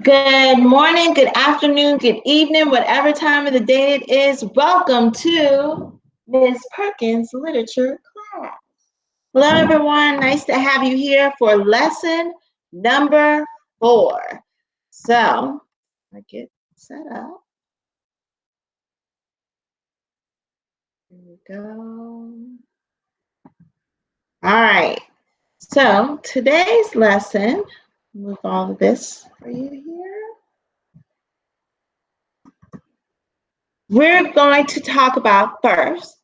Good morning, good afternoon, good evening, whatever time of the day it is. Welcome to Ms. Perkins' Literature class. Hello, everyone. Nice to have you here for lesson number 4. So, I get set up. Here we go. All right. So, today's lesson, move all of this for you here. We're going to talk about first,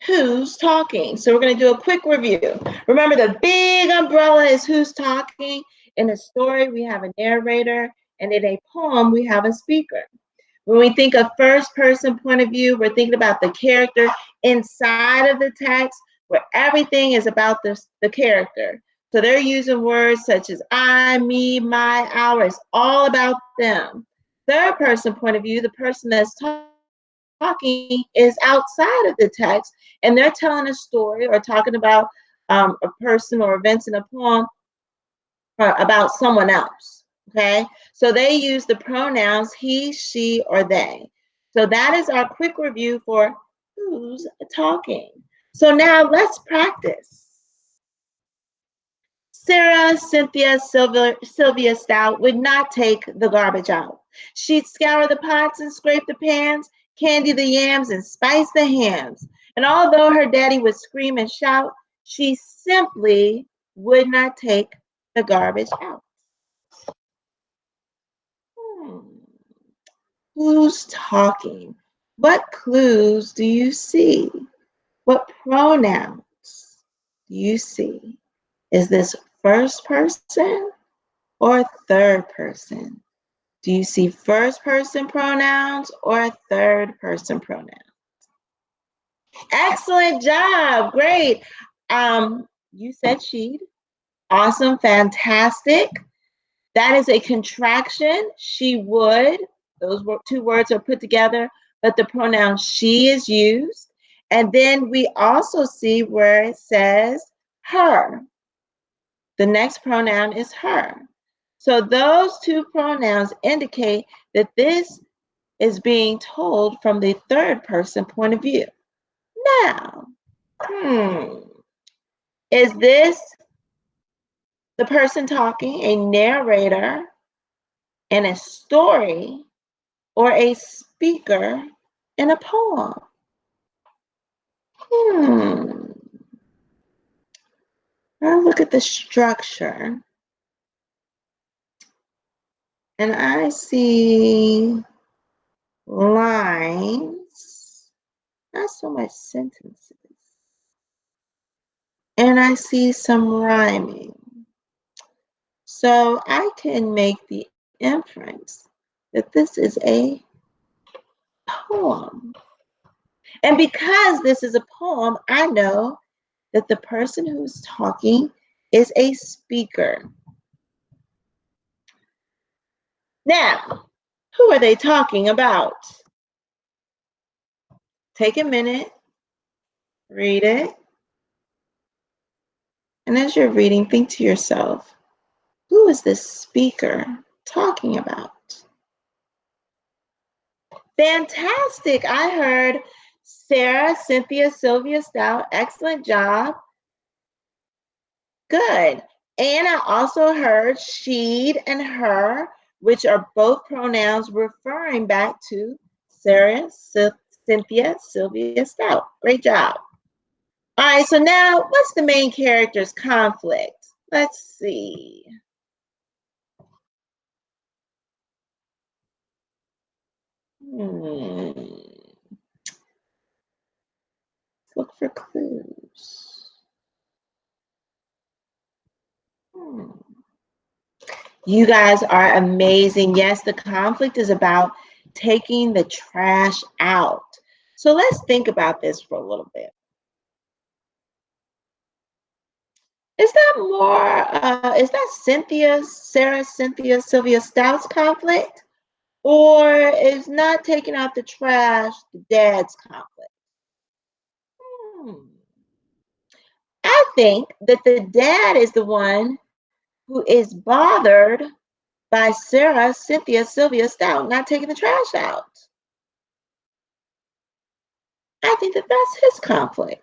who's talking. So we're going to do a quick review. Remember, the big umbrella is who's talking. In a story, we have a narrator, and in a poem, we have a speaker. When we think of first person point of view, we're thinking about the character inside of the text, where everything is about the character. So they're using words such as I, me, my, our. It's all about them. Third person point of view, the person that's talking is outside of the text, and they're telling a story or talking about a person or events in a poem about someone else. Okay, so they use the pronouns he, she, or they. So that is our quick review for who's talking. So now let's practice. Sarah, Cynthia, Sylvia Stout would not take the garbage out. She'd scour the pots and scrape the pans, candy the yams and spice the hams. And although her daddy would scream and shout, she simply would not take the garbage out. Who's talking? What clues do you see? What pronouns do you see? Is this first person or third person? Do you see first person pronouns or third person pronouns? Excellent job. Great. You said she'd. Awesome. Fantastic. That is a contraction. She would. Those two words are put together, but the pronoun she is used. And then we also see where it says her. The next pronoun is her. So those two pronouns indicate that this is being told from the third person point of view. Now, is this the person talking, a narrator in a story, or a speaker in a poem? Now look at the structure. And I see lines, not so much sentences. And I see some rhyming. So I can make the inference that this is a poem. And because this is a poem, I know that the person who's talking is a speaker. Now, who are they talking about? Take a minute, read it. And as you're reading, think to yourself, who is this speaker talking about? Fantastic. I heard Sarah, Cynthia, Sylvia Stout. Excellent job. Good. And I also heard she'd and her, which are both pronouns referring back to Sarah, Cynthia, Sylvia Stout. Great job. All right, so now what's the main character's conflict? Let's see. Look for clues. You guys are amazing. Yes, the conflict is about taking the trash out. So let's think about this for a little bit. Is that Sarah, Cynthia, Sylvia Stout's conflict? Or is not taking out the trash the dad's conflict? I think that the dad is the one who is bothered by Sarah, Cynthia, Sylvia Stout not taking the trash out. I think that that's his conflict.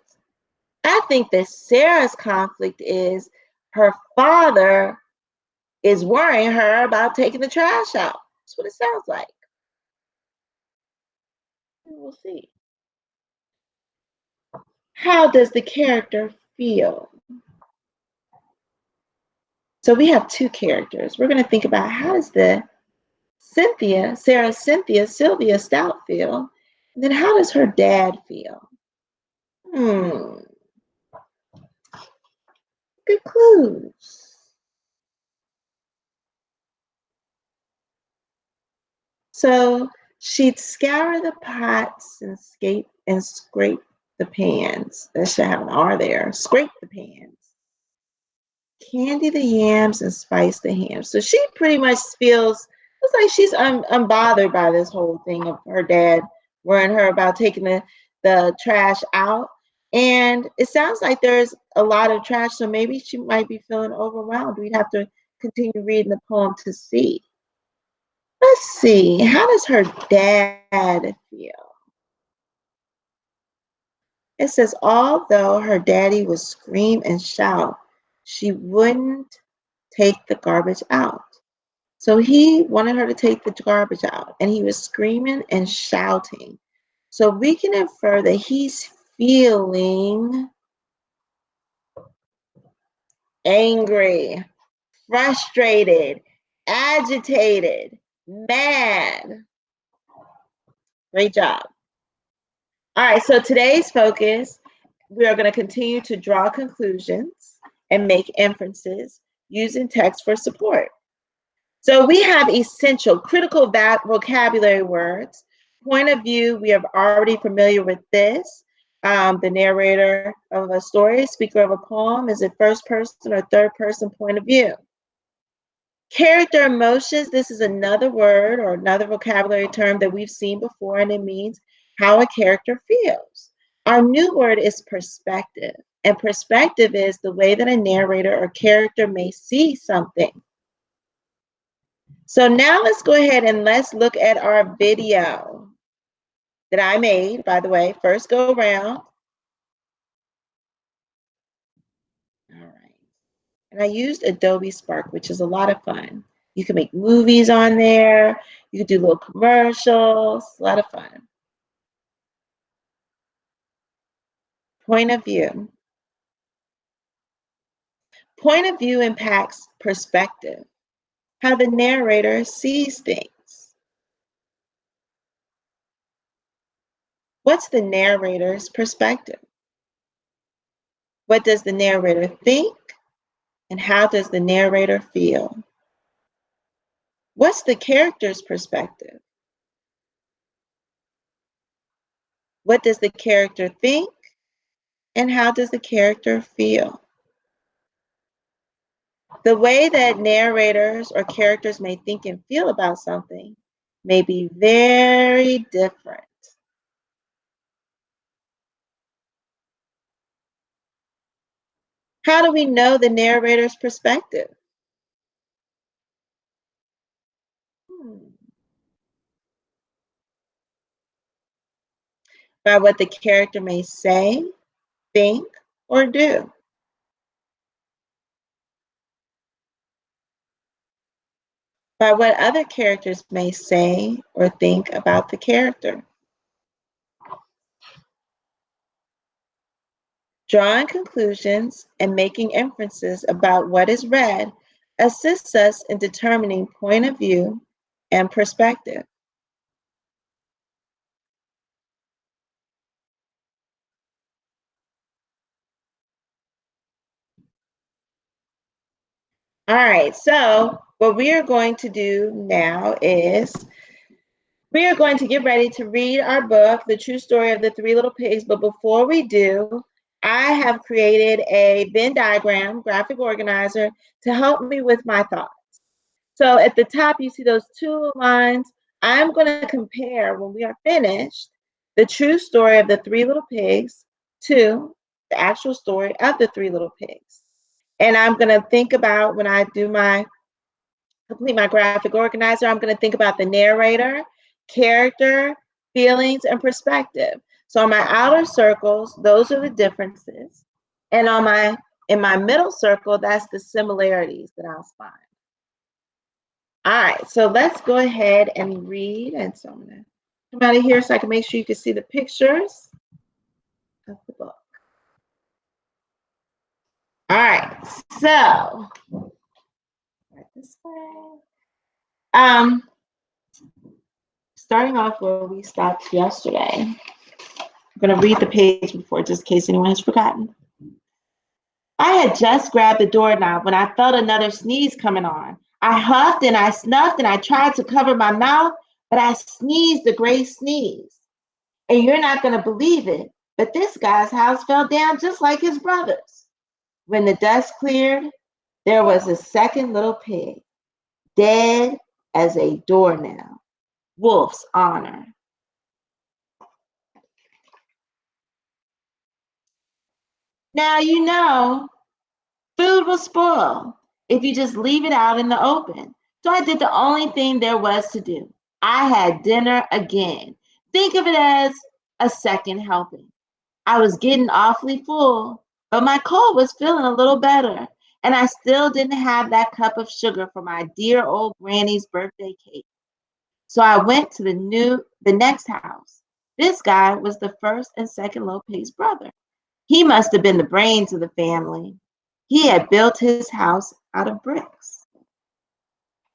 I think that Sarah's conflict is her father is worrying her about taking the trash out. That's what it sounds like. We'll see. How does the character feel? So we have two characters. We're going to think about how does the Sarah, Cynthia, Sylvia Stout feel? And then how does her dad feel? Good clues. So she'd scour the pots and scrape the pans. That should have an R there. Scrape the pans. Candy the yams and spice the hams. So she pretty much feels it's like she's unbothered by this whole thing of her dad worrying her about taking the trash out. And it sounds like there's a lot of trash, so maybe she might be feeling overwhelmed. We'd have to continue reading the poem to see. Let's see. How does her dad feel? It says, although her daddy would scream and shout, she wouldn't take the garbage out. So he wanted her to take the garbage out, and he was screaming and shouting. So we can infer that he's feeling angry, frustrated, agitated, mad. Great job. All right, so today's focus, we are going to continue to draw conclusions and make inferences using text for support. So we have essential, critical vocabulary words. Point of view, we are already familiar with this. The narrator of a story, speaker of a poem, is it first person or third person point of view? Character emotions, this is another word or another vocabulary term that we've seen before, and it means how a character feels. Our new word is perspective, and perspective is the way that a narrator or character may see something. So now let's go ahead and let's look at our video that I made, by the way, first go around. All right. And I used Adobe Spark, which is a lot of fun. You can make movies on there. You can do little commercials, a lot of fun. Point of view. Point of view impacts perspective, how the narrator sees things. What's the narrator's perspective? What does the narrator think? And how does the narrator feel? What's the character's perspective? What does the character think? And how does the character feel? The way that narrators or characters may think and feel about something may be very different. How do we know the narrator's perspective? By what the character may say, think, or do. By what other characters may say or think about the character. Drawing conclusions and making inferences about what is read assists us in determining point of view and perspective. All right, so what we are going to do now is we are going to get ready to read our book, The True Story of the Three Little Pigs. But before we do, I have created a Venn diagram, graphic organizer, to help me with my thoughts. So at the top, you see those two lines. I'm going to compare, when we are finished, the true story of the Three Little Pigs to the actual story of the Three Little Pigs. And I'm going to think about when I do my Complete my graphic organizer. I'm going to think about the narrator, character, feelings, and perspective. So on my outer circles, those are the differences. And in my middle circle, that's the similarities that I'll find. All right, so let's go ahead and read. And so I'm going to come out of here so I can make sure you can see the pictures of the book. All right, so right this way. Starting off where we stopped yesterday. I'm going to read the page before, just in case anyone has forgotten. I had just grabbed the doorknob when I felt another sneeze coming on. I huffed and I snuffed and I tried to cover my mouth, but I sneezed a great sneeze. And you're not going to believe it, but this guy's house fell down just like his brother's. When the dust cleared, there was a second little pig, dead as a doornail. Wolf's honor. Now you know food will spoil if you just leave it out in the open. So I did the only thing there was to do. I had dinner again. Think of it as a second helping. I was getting awfully full, but my cold was feeling a little better, and I still didn't have that cup of sugar for my dear old granny's birthday cake. So I went to the next house. This guy was the first and second little pig's brother. He must have been the brains of the family. He had built his house out of bricks.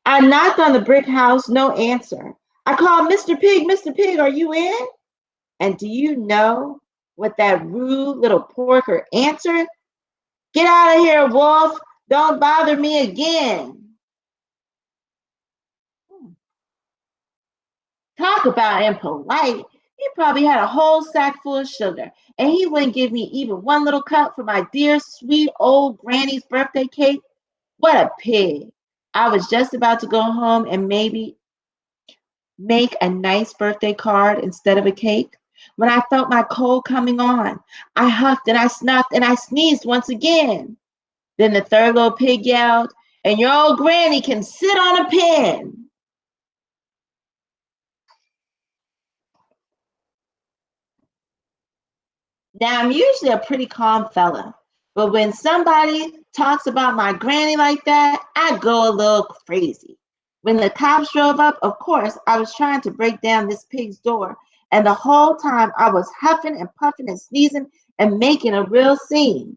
I knocked on the brick house, no answer. I called, Mr. Pig, Mr. Pig, are you in? And do you know what that rude little porker answered? Get out of here, wolf. Don't bother me again. Talk about impolite. He probably had a whole sack full of sugar, and he wouldn't give me even one little cup for my dear, sweet old granny's birthday cake. What a pig. I was just about to go home and maybe make a nice birthday card instead of a cake when I felt my cold coming on. I huffed and I snuffed and I sneezed once again. Then the third little pig yelled, and your old granny can sit on a pin. Now, I'm usually a pretty calm fella, but when somebody talks about my granny like that, I go a little crazy. When the cops drove up, of course, I was trying to break down this pig's door, and the whole time I was huffing and puffing and sneezing and making a real scene.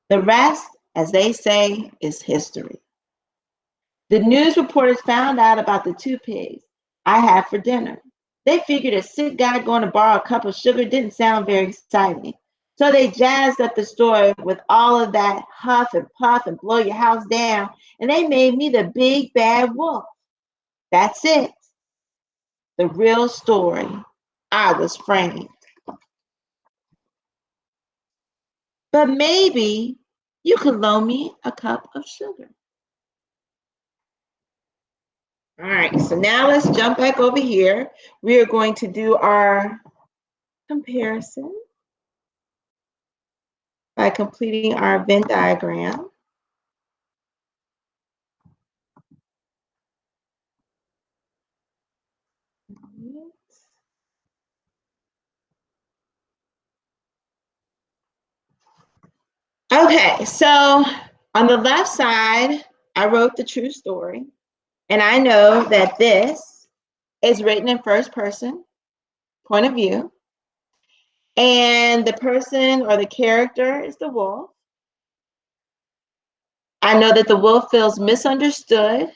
The rest, as they say, is history. The news reporters found out about the two pigs I had for dinner. They figured a sick guy going to borrow a cup of sugar didn't sound very exciting. So they jazzed up the story with all of that huff and puff and blow your house down, and they made me the big bad wolf. That's it. The real story. I was framed. But maybe you could loan me a cup of sugar. All right, so now let's jump back over here. We are going to do our comparison by completing our Venn diagram. Okay, so on the left side, I wrote the true story, and I know that this is written in first person point of view, and the person or the character is the wolf. I know that the wolf feels misunderstood,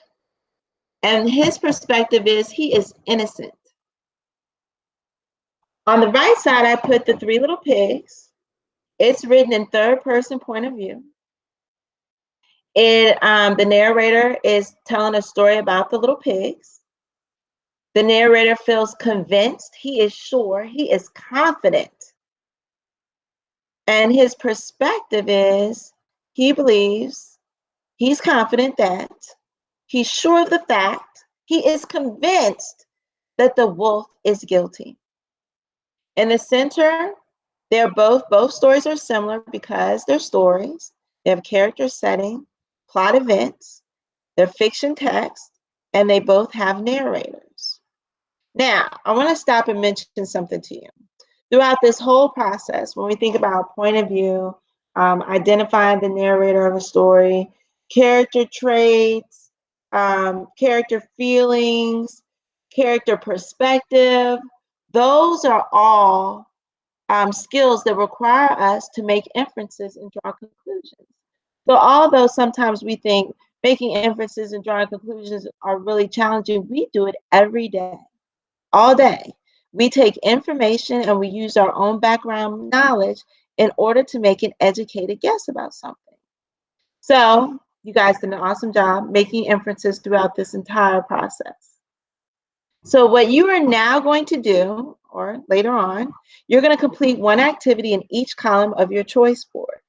and his perspective is he is innocent. On the right side, I put the three little pigs. It's written in third person point of view. The narrator is telling a story about the little pigs. The narrator feels convinced, he is sure, he is confident. And his perspective is he believes, he's confident that, he's sure of the fact, he is convinced that the wolf is guilty. In the center, Both stories are similar because they're stories. They have character setting, plot events, they're fiction text, and they both have narrators. Now, I want to stop and mention something to you. Throughout this whole process, when we think about point of view, identifying the narrator of a story, character traits, character feelings, character perspective, those are all skills that require us to make inferences and draw conclusions. So although sometimes we think making inferences and drawing conclusions are really challenging, we do it every day, all day. We take information and we use our own background knowledge in order to make an educated guess about something. So you guys did an awesome job making inferences throughout this entire process. So what you are now going to do, or later on, you're going to complete one activity in each column of your choice board.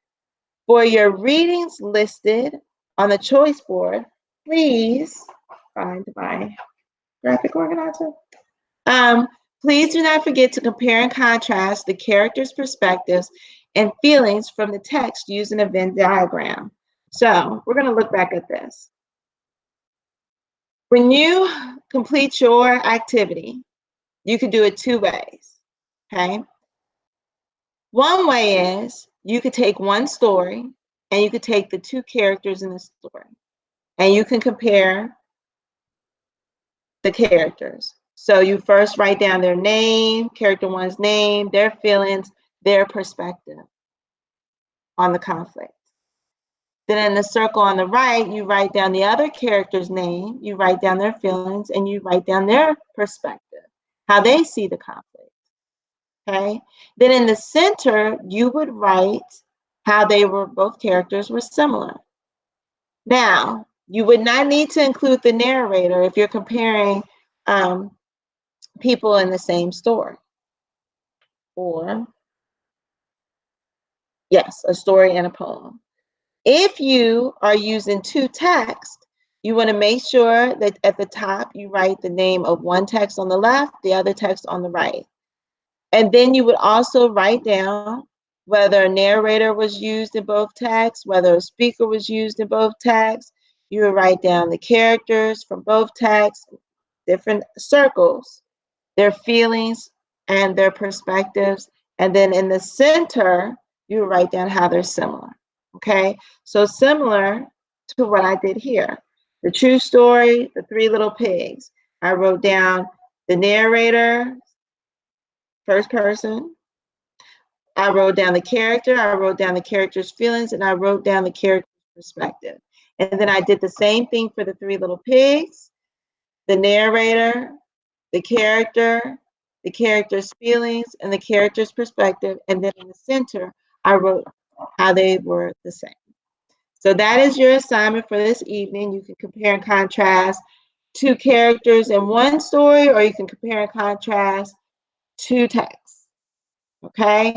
For your readings listed on the choice board, please find my graphic organizer. Please do not forget to compare and contrast the characters' perspectives and feelings from the text using a Venn diagram. So we're going to look back at this. When you complete your activity, you could do it two ways, okay? One way is you could take one story and you could take the two characters in the story and you can compare the characters. So you first write down their name, character one's name, their feelings, their perspective on the conflict. Then in the circle on the right, you write down the other character's name, you write down their feelings, and you write down their perspective, how they see the conflict. Okay. Then in the center, you would write how both characters were similar. Now, you would not need to include the narrator if you're comparing people in the same story. Or, yes, a story and a poem. If you are using two texts, you want to make sure that at the top you write the name of one text on the left, the other text on the right. And then you would also write down whether a narrator was used in both texts, whether a speaker was used in both texts. You would write down the characters from both texts, different circles, their feelings and their perspectives. And then in the center, you would write down how they're similar. Okay, so similar to what I did here. The true story, the three little pigs. I wrote down the narrator, first person. I wrote down the character, I wrote down the character's feelings, and I wrote down the character's perspective. And then I did the same thing for the three little pigs, the narrator, the character's feelings, and the character's perspective. And then in the center, I wrote how they were the same. So that is your assignment for this evening. You can compare and contrast two characters in one story, or you can compare and contrast two texts. Okay?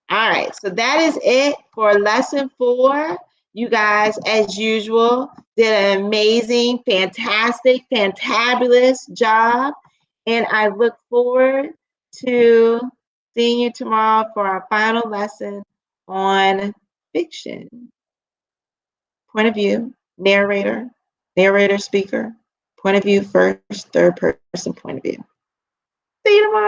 All right, so that is it for lesson 4. You guys, as usual, did an amazing, fantastic, fantabulous job. And I look forward to seeing you tomorrow for our final lesson on fiction. Point of view, narrator, narrator, speaker, point of view, first, third person point of view. See you tomorrow.